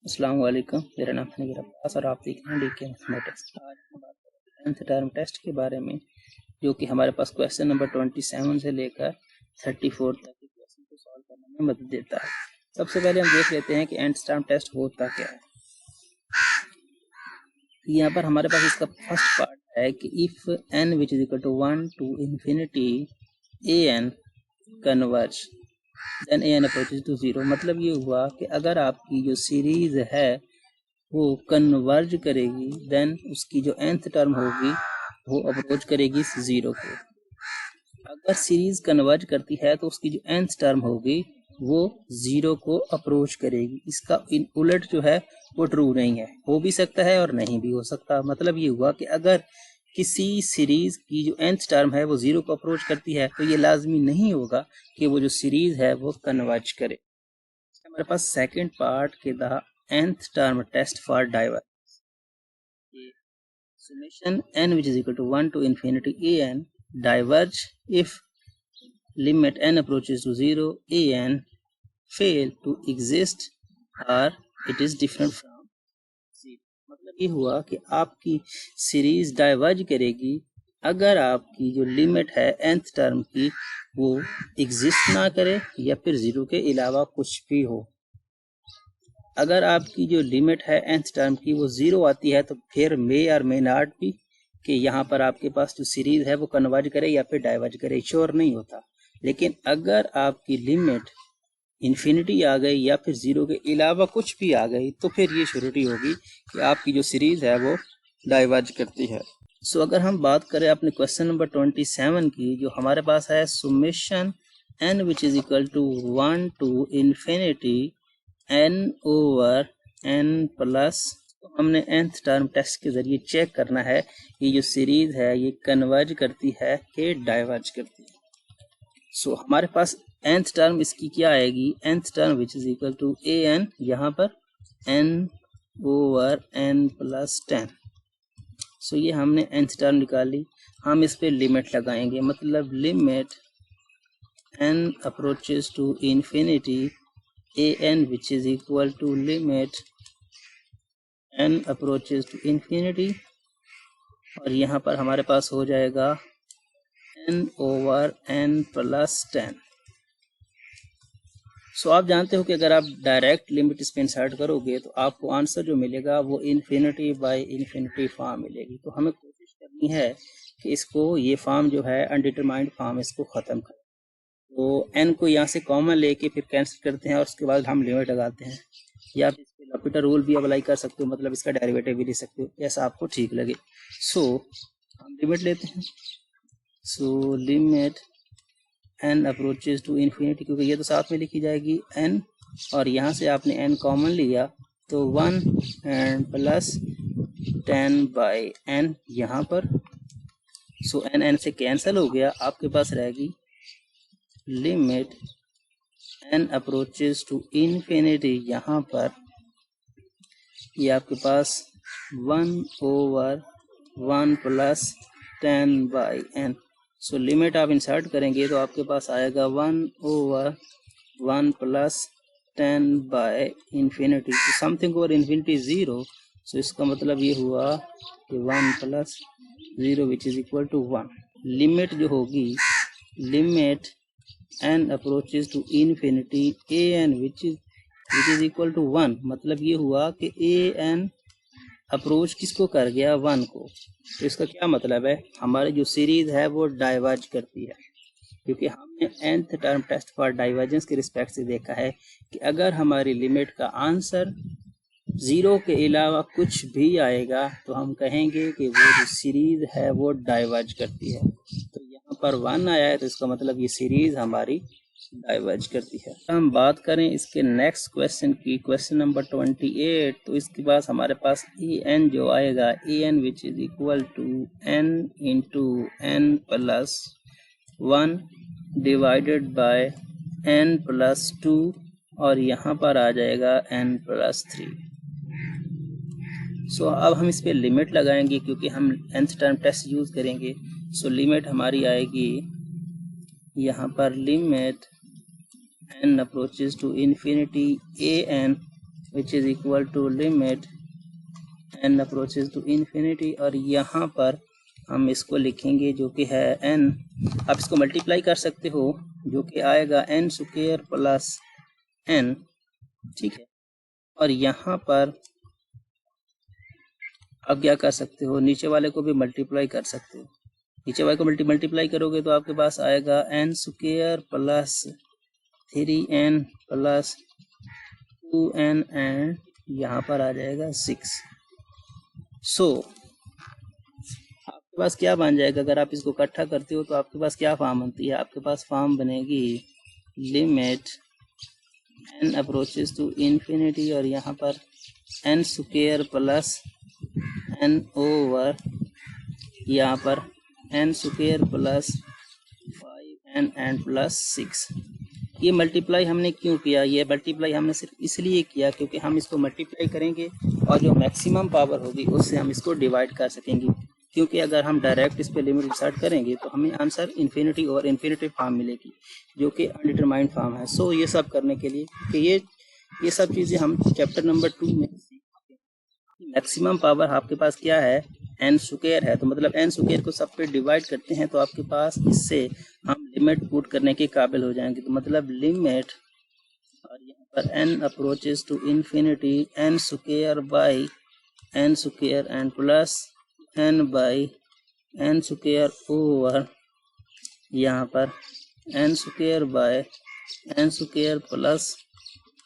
अस्सलाम वालेकुम, मेरा नाम हनीफ अब्बास और आप देख रहे हैं डीके मैथमेटिक्स। आज हम बात करेंगे 10th टर्म टेस्ट के बारे में, जो कि हमारे पास क्वेश्चन नंबर 27 से लेकर 34 तक के क्वेश्चन को सॉल्व करने में मदद देता है। सबसे पहले हम देख लेते हैं कि nth टर्म टेस्ट होता क्या है। यहाँ पर हमारे पास इसका फर्स्ट पार्ट है कि if n which is equal to 1 to infinity an converge then an approaches to 0। मतलब ये हुआ कि अगर आपकी जो सीरीज है वो कन्वर्ज करेगी देन उसकी जो nth टर्म होगी वो अप्रोच करेगी 0 को। अगर सीरीज कन्वर्ज करती है तो उसकी जो nth टर्म होगी वो 0 को अप्रोच करेगी। इसका उलट जो है वो ट्रू नहीं है, हो भी सकता है और नहीं भी हो सकता। मतलब ये हुआ कि अगर किसी सीरीज की जो nth टर्म है वो 0 को अप्रोच करती है तो ये लाजमी नहीं होगा कि वो जो सीरीज है वो कन्वर्ज करे। हमारे पास सेकंड पार्ट के the nth term test for divergence. Summation n which is equal to 1 to infinity an diverge if limit n approaches to 0 an fail to exist or it is different from 0। मतलब ये हुआ कि आपकी series diverge करेगी अगर आपकी जो limit है nth टर्म की वो एग्जिस्ट ना करे या फिर 0 के अलावा कुछ भी हो। अगर आपकी जो लिमिट है nth टर्म की वो 0 आती है तो फिर मे और मे नॉट भी कि यहाँ पर आपके पास जो सीरीज है वो कन्वर्ज करे या फिर डाइवर्ज करे, श्योर नहीं होता। लेकिन अगर आपकी लिमिट इन्फिनिटी आ गई या फिर 0 के अलावा कुछ भी आ गई तो फिर ये श्योरिटी होगी कि आपकी जो सीरीज है वो डाइवर्ज करती है। सो अगर हम बात करें अपने क्वेश्चन नंबर 27 की, जो हमारे पास है summation n which is equal to 1 to infinity n over n plus, तो हमने nth टर्म टेस्ट के जरिए चेक करना है ये जो सीरीज है ये कन्वर्ज करती है कि डाइवर्ज करती है। सो हमारे पास nth टर्म इसकी क्या आएगी, nth term which is equal to an, यहाँ पर n over n plus 10। So ये हमने nth टर्म निकाली। हम इस पे लिमिट लगाएंगे, मतलब limit n approaches to infinity an which is equal to limit n approaches to infinity, और यहाँ पर हमारे पास हो जाएगा n ओवर n प्लस 10। सो आप जानते हो कि अगर आप डायरेक्ट लिमिट इस पे इंसर्ट करोगे तो आपको आंसर जो मिलेगा वो इन्फिनिटी बाय इन्फिनिटी फॉर्म मिलेगी। तो हमें कोशिश करनी है कि इसको, ये फॉर्म जो है अनडिटरमाइंड फॉर्म, इसको ख़त्म करें। तो n को यहाँ से कॉमन लेके फिर कैंसिल करते हैं और उसके बाद हम लिमिट लगाते हैं, या फिर इस पे लॉपिटा रूल भी अप्लाई कर सकते हो, मतलब इसका डेरिवेटिव भी ले सकते हो, जैसा आपको ठीक लगे। सो हम लिमिट लेते हैं। So limit n approaches to infinity, क्योंकि ये तो साथ में लिखी जाएगी n, और यहाँ से आपने n कॉमन लिया तो 1 एंड प्लस 10 बाई n यहाँ पर। सो n से कैंसिल हो गया, आपके पास रहेगी limit n approaches to infinity, यहाँ पर ये आपके पास 1 over 1 plus 10 by n। So limit आप इंसर्ट करेंगे तो आपके पास आएगा 1 ओवर 1 प्लस 10 बाय इन्फिनिटी। तो समथिंग ओवर इन्फिनिटी 0, सो इसका मतलब ये हुआ कि 1 plus 0 which is equal to 1। Limit जो होगी, limit n approaches to infinity an which is equal to 1, मतलब ये हुआ कि an अप्रोच किसको कर गया, 1 को। तो इसका क्या मतलब है, हमारी जो सीरीज है वो डाइवर्ज करती है, क्योंकि हमने nth term test for divergence के रिस्पेक्ट से देखा है कि अगर हमारी लिमिट का आंसर 0 के अलावा कुछ भी आएगा तो हम कहेंगे कि वो जो सीरीज है वो डाइवर्ज करती है। तो यहाँ पर 1 आया है तो इसका मतलब ये सीरीज हमारी डाइवर्ज करती है। हम बात करें इसके नेक्स्ट क्वेश्चन की, क्वेश्चन नंबर 28, तो इसके पास हमारे पास an जो आएगा, an which is equal to n into n plus 1 divided by n plus 2, और यहाँ पर आ जाएगा n प्लस 3। सो अब हम इस पे लिमिट लगाएंगे क्योंकि हम nth टर्म टेस्ट यूज करेंगे। सो लिमिट हमारी आएगी यहाँ पर limit n approaches to infinity an which is equal to limit n approaches to infinity, और यहाँ पर हम इसको लिखेंगे जो कि है n, आप इसको मल्टीप्लाई कर सकते हो जो कि आएगा n स्क्वायर प्लस n, ठीक है। और यहाँ पर आप क्या कर सकते हो, नीचे वाले को भी मल्टीप्लाई कर सकते हो। नीचे वाले को मल्टीप्लाई करोगे तो आपके पास आएगा n square plus 3n plus 2n and यहाँ पर आ जाएगा 6। सो आपके पास क्या बन जाएगा, अगर आप इसको इकट्ठा करते हो तो आपके पास क्या फॉर्म बनती है, आपके पास फॉर्म बनेगी limit n approaches to infinity, और यहाँ पर n square plus n over यहाँ पर n square plus 5n and plus 6। ये मल्टीप्लाई हमने क्यों किया, ये मल्टीप्लाई हमने सिर्फ इसलिए किया क्योंकि हम इसको मल्टीप्लाई करेंगे और जो मैक्सिमम पावर होगी उससे हम इसको डिवाइड कर सकेंगे, क्योंकि अगर हम डायरेक्ट इस पे लिमिट इंसर्ट करेंगे तो हमें आंसर इन्फिनिटी और इन्फिनिटी फॉर्म मिलेगी जो कि अनडिटरमाइंड फॉर्म है। सो ये सब करने के लिए कि ये सब चीज़ें हम चैप्टर नंबर 2 में सीखेंगे। मैक्सिमम पावर आपके पास क्या है, n स्क्वायर है, तो मतलब n स्क्वायर को सब पे डिवाइड करते हैं तो आपके पास इससे हम लिमिट पुट करने के काबिल हो जाएंगे। तो मतलब लिमिट, और यहाँ पर n approaches to infinity n square by n square and plus n by n square over यहाँ पर n square by n square plus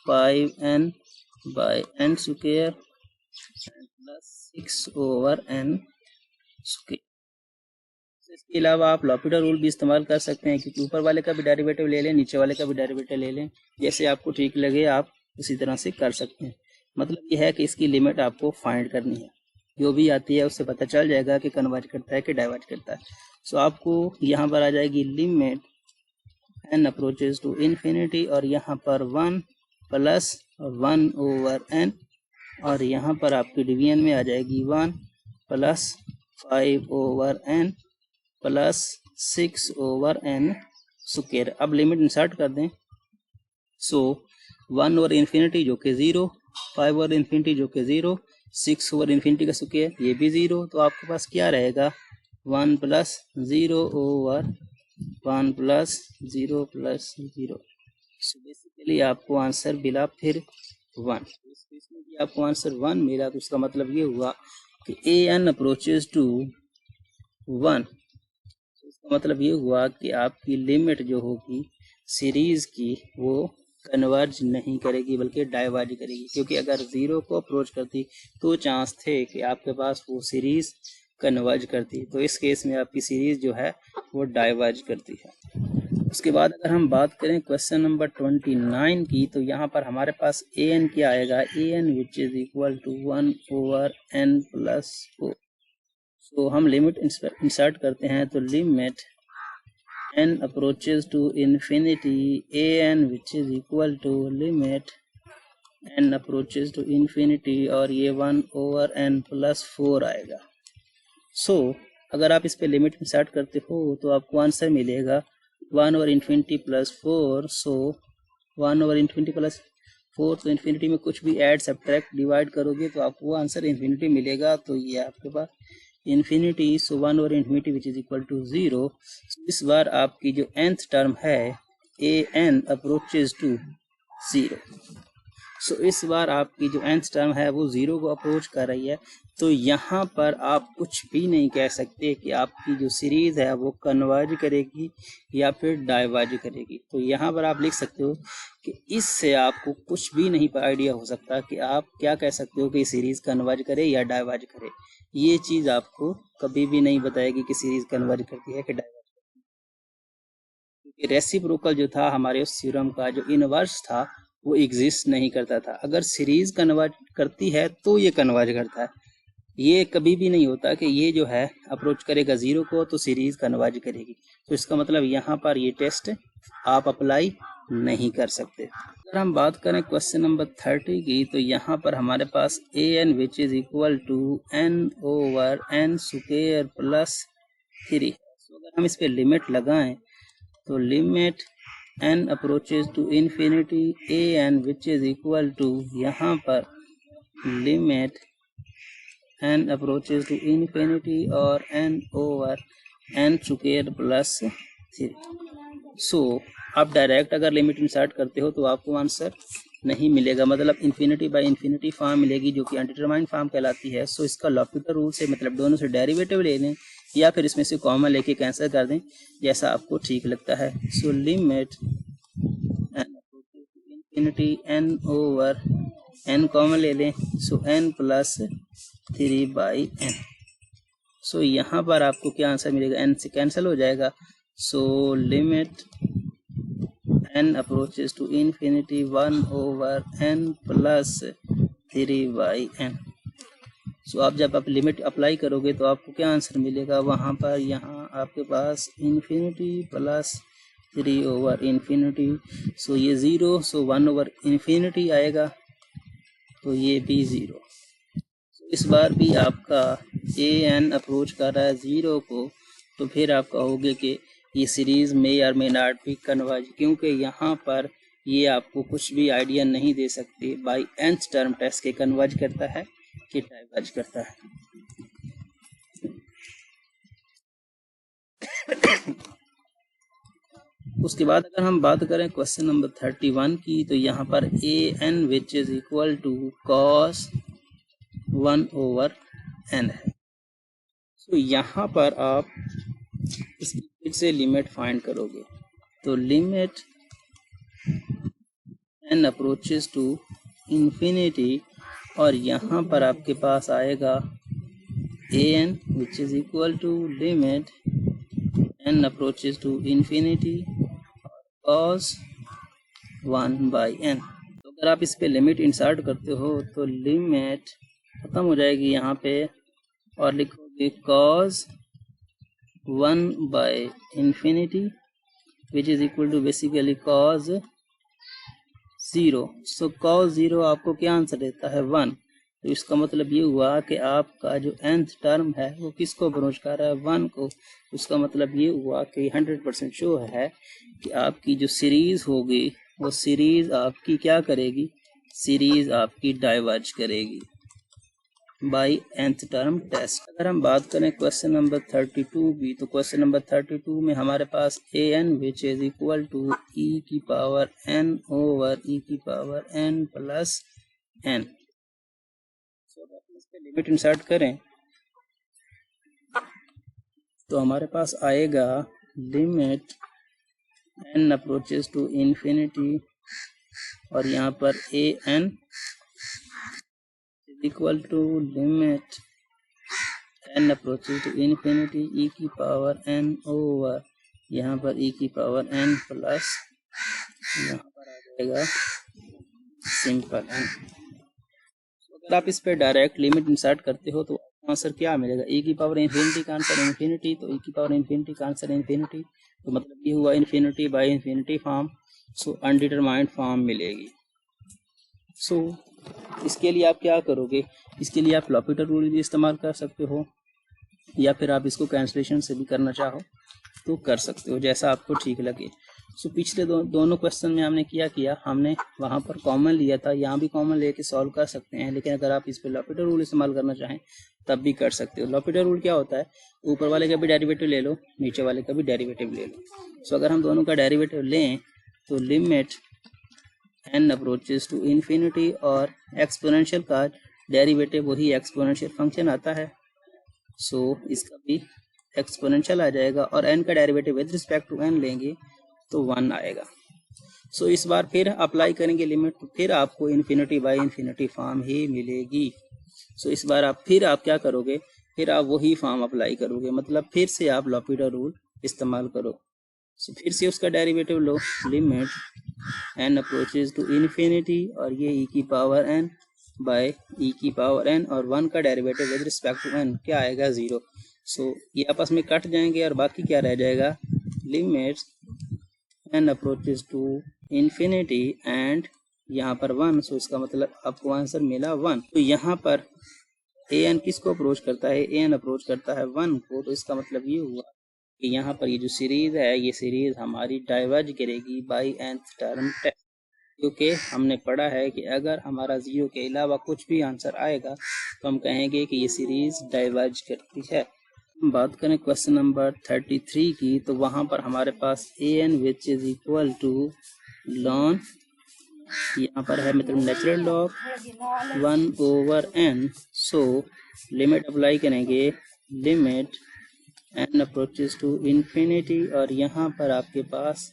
5n by n square plus 6 over n square. इसके अलावा आप लॉपिटर rule भी इस्तेमाल कर सकते हैं, क्योंकि ऊपर वाले का भी डेरिवेटिव ले लें, नीचे वाले का भी डेरिवेटिव ले लें, जैसे आपको ठीक लगे आप उसी तरह से कर सकते हैं। मतलब यह है कि इसकी लिमिट आपको फाइंड करनी है, जो भी आती है उससे पता चल जाएगा कि कन्वर्ज करता है कि डाइवर्ज करता है। सो आपको यहाँ पर आ जाएगी limit n approaches to infinity, और यहाँ पर 1 प्लस 1 ओवर n, और यहाँ पर आपकी डिवीजन में आ जाएगी 1 plus 5 over n plus 6 over n square. अब लिमिट इंसर्ट कर दें। सो 1 ओवर इन्फिनिटी जो कि 0, 5 ओवर इन्फिनिटी जो कि 0, 6 ओवर इन्फिनिटी का स्क्वायर ये भी 0, तो आपके पास क्या रहेगा 1 plus 0 over 1 plus 0 plus 0। So basically आपको आंसर मिला फिर 1। इसमें भी आपको आंसर 1 मिला, तो इसका मतलब ये हुआ कि an अप्रोचेज टू 1। इसका मतलब ये हुआ कि आपकी लिमिट जो होगी सीरीज की वो कन्वर्ज नहीं करेगी बल्कि डाइवर्ज करेगी, क्योंकि अगर 0 को अप्रोच करती तो चांस थे कि आपके पास वो सीरीज कन्वर्ज करती, तो इस केस में आपकी सीरीज जो है वो डाइवर्ज करती है। उसके बाद अगर हम बात करें क्वेश्चन नंबर 29 की, तो यहाँ पर हमारे पास an क्या आएगा, an which is equal to 1 over n plus 4। तो हम लिमिट इंसर्ट करते हैं, तो limit n approaches to infinity an which is equal to limit n approaches to infinity, और ये 1 ओवर n प्लस 4 आएगा। सो अगर आप इस पे लिमिट इंसर्ट करते हो तो आपको आंसर मिलेगा 1 ओवर इन्फिनिटी प्लस 4। सो 1 ओवर इन्फिनिटी प्लस 4, तो इन्फिनिटी में कुछ भी ऐड सब्ट्रैक्ट डिवाइड करोगे तो आपको आंसर इन्फिनिटी मिलेगा। तो ये आपके पास infinity, so 1 over infinity which is equal to 0। इस बार आपकी जो nth टर्म है an अप्रोचेज टू 0। सो इस बार आपकी जो nth टर्म है वो 0 को अप्रोच कर रही है, तो यहाँ पर आप कुछ भी नहीं कह सकते कि आपकी जो सीरीज है वो कन्वर्ज करेगी या फिर डाइवर्ज करेगी। तो यहाँ पर आप लिख सकते हो कि इससे आपको कुछ भी नहीं आइडिया हो सकता कि आप क्या कह सकते हो कि सीरीज कन्वर्ज करे या डाइवर्ज करे। ये चीज़ आपको कभी भी नहीं बताएगी कि सीरीज कन्वर्ज करती है कि डाइवर्ज करती है, क्योंकि रेसिप्रोकल जो था हमारे उस थ्योरम का जो इनवर्स था वो एग्जिस्ट नहीं करता था। अगर सीरीज कन्वर्ज करती है तो ये कन्वर्ज करता है, ये कभी भी नहीं होता कि ये जो है अप्रोच करेगा 0 को तो सीरीज कन्वर्ज करेगी। तो इसका मतलब यहाँ पर ये टेस्ट आप अप्लाई नहीं कर सकते। अगर हम बात करें क्वेश्चन नंबर 30 की, तो यहाँ पर हमारे पास an which is equal to n over n square plus 3। तो अगर हम इस पे लिमिट लगाएं तो limit n approaches to infinity a n which is equal to, यहाँ पर limit n approaches to infinity और n over n square plus 3। So आप डायरेक्ट अगर लिमिट इंसर्ट करते हो तो आपको आंसर नहीं मिलेगा, मतलब इन्फिनिटी बाय इन्फिनिटी फॉर्म मिलेगी जो कि अनडिटरमाइंड फॉर्म कहलाती है। सो इसका लॉपिटर रूल से मतलब दोनों से डेरिवेटिव ले लें या फिर इसमें से कॉमन लेके कैंसिल कर दें, जैसा आपको ठीक लगता है। So limit infinity n over n common ले लें, सो n प्लस 3/n। सो यहाँ पर आपको क्या आंसर मिलेगा, n से कैंसिल हो जाएगा। So limit n approaches to infinity 1 over n plus 3/n। So आप जब आप लिमिट अप्लाई करोगे तो आपको क्या आंसर मिलेगा, वहाँ पर यहाँ आपके पास इन्फिनिटी प्लस 3 ओवर इन्फिनिटी, सो ये 0, सो 1 ओवर इन्फिनिटी आएगा, तो ये भी 0। इस बार भी आपका ए एन अप्रोच कर रहा है 0 को, तो फिर आप कहोगे कि ये सीरीज में और मे नॉट बी कन्वर्ज, क्योंकि यहाँ पर ये आपको कुछ भी आइडिया नहीं दे सकते बाई nth टर्म टेस्ट के कन्वर्ज करता है कि डाइवर्ज करता है। उसके बाद अगर हम बात करें क्वेश्चन नंबर 31 की, तो यहाँ पर a n which is equal to cos 1 over n है। तो यहाँ पर आप इसकी फिर से लिमिट फाइंड करोगे, तो limit n approaches to infinity और यहाँ पर आपके पास आएगा a n which is equal to limit n approaches to infinity cos 1/n। तो अगर आप इस पे लिमिट इंसर्ट करते हो तो लिमिट खत्म हो जाएगी यहाँ पे और लिखोगे cos 1/infinity which is equal to basically cos 0। So cos 0 आपको क्या आंसर देता है 1, तो इसका मतलब ये हुआ कि आपका जो nth टर्म है वो किसको अप्रोच कर रहा है 1 को। उसका मतलब ये हुआ कि 100% श्योर है कि आपकी जो सीरीज होगी वो सीरीज आपकी क्या करेगी, सीरीज आपकी डाइवर्ज करेगी बाई nth टर्म टेस्ट। अगर हम बात करें क्वेश्चन नंबर 32 भी, तो क्वेश्चन नंबर 32 में हमारे पास a n which is equal to e की पावर n ओवर ई की power n plus n। Limit insert करें तो हमारे पास आएगा limit n approaches to infinity और यहाँ पर a n equal to limit n approaches to infinity e की पावर n ओवर यहाँ पर e की पावर n प्लस यहाँ पर आ जाएगा सिंपल n। अगर आप इस पे डायरेक्ट लिमिट इंसर्ट करते हो तो आंसर क्या मिलेगा, e की पावर इन्फिनिटी का आंसर इन्फिनिटी, तो e की पावर इन्फिनिटी का आंसर इन्फिनिटी, तो मतलब ये हुआ infinity by infinity form, so undetermined form मिलेगी। सो इसके लिए आप क्या करोगे, इसके लिए आप लॉपिटर रूल भी इस्तेमाल कर सकते हो या फिर आप इसको कैंसलेशन से भी करना चाहो तो कर सकते हो, जैसा आपको ठीक लगे। सो पिछले दोनों क्वेश्चन में हमने किया हमने वहाँ पर कॉमन लिया था, यहाँ भी कॉमन लेके सॉल्व कर सकते हैं, लेकिन अगर आप इस पर लॉपिटर रूल इस्तेमाल करना चाहें तब भी कर सकते हो। लॉपिटर रूल क्या होता है, ऊपर वाले का भी डेरिवेटिव ले लो, नीचे वाले का भी डेरिवेटिव ले लो। सो अगर हम दोनों का डेरिवेटिव लें तो limit n approaches to infinity और एक्सपोनेंशियल का डेरिवेटिव वही एक्सपोनेंशियल फंक्शन आता है, सो इसका भी एक्सपोनेंशियल आ जाएगा और n का derivative with respect to n लेंगे तो 1 आएगा। सो इस बार फिर अप्लाई करेंगे लिमिट, तो फिर आपको इन्फिनिटी बाय इन्फिनिटी फॉर्म ही मिलेगी। सो इस बार आप क्या करोगे, फिर आप वही फॉर्म अप्लाई करोगे, मतलब फिर से आप लॉपिटर रूल इस्तेमाल करो। सो फिर से उसका डेरिवेटिव लो, limit n approaches to infinity और ये e की पावर n बाय e की पावर n और 1 का derivative with respect to n क्या आएगा 0। सो ये आपस में कट जाएंगे और बाकी क्या रह जाएगा, limit n approaches to infinity and यहाँ पर 1, सो इसका मतलब आपको आंसर मिला 1। तो यहाँ पर ए एन किसको अप्रोच करता है, ए एन अप्रोच करता है 1 को, तो इसका मतलब ये हुआ कि यहाँ पर ये जो सीरीज है ये सीरीज हमारी डाइवर्ज करेगी बाई nth टर्म टेस्ट, क्योंकि हमने पढ़ा है कि अगर हमारा 0 के अलावा कुछ भी आंसर आएगा तो हम कहेंगे कि ये सीरीज डाइवर्ज करती है। बात करें क्वेश्चन नंबर 33 की, तो वहाँ पर हमारे पास an which is equal to ln, यहाँ पर है मतलब natural log 1/n। So limit apply करेंगे, limit n approaches to infinity, और यहाँ पर आपके पास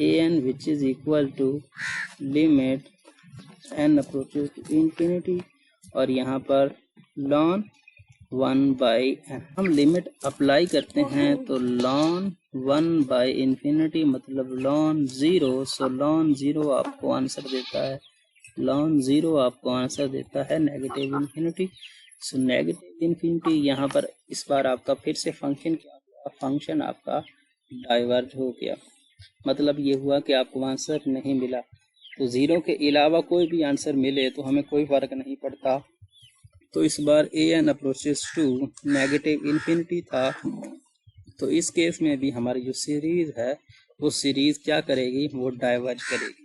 an which is equal to limit n approaches to infinity, और यहाँ पर लॉन 1/n। हम लिमिट अप्लाई करते हैं तो लॉन 1/infinity मतलब लॉन 0। सो लॉन 0 आपको आंसर देता है, लॉन 0 आपको आंसर देता है negative infinity. So negative infinity यहाँ पर इस बार आपका फिर से फंक्शन क्या हुआ, फंक्शन आपका डाइवर्ज हो गया। मतलब ये हुआ कि आपको आंसर नहीं मिला। तो 0 के अलावा कोई भी आंसर मिले तो हमें कोई फर्क नहीं पड़ता। तो इस बार an approaches to negative infinity था, तो इस केस में भी हमारी जो सीरीज है वो सीरीज क्या करेगी, वो डाइवर्ज करेगी।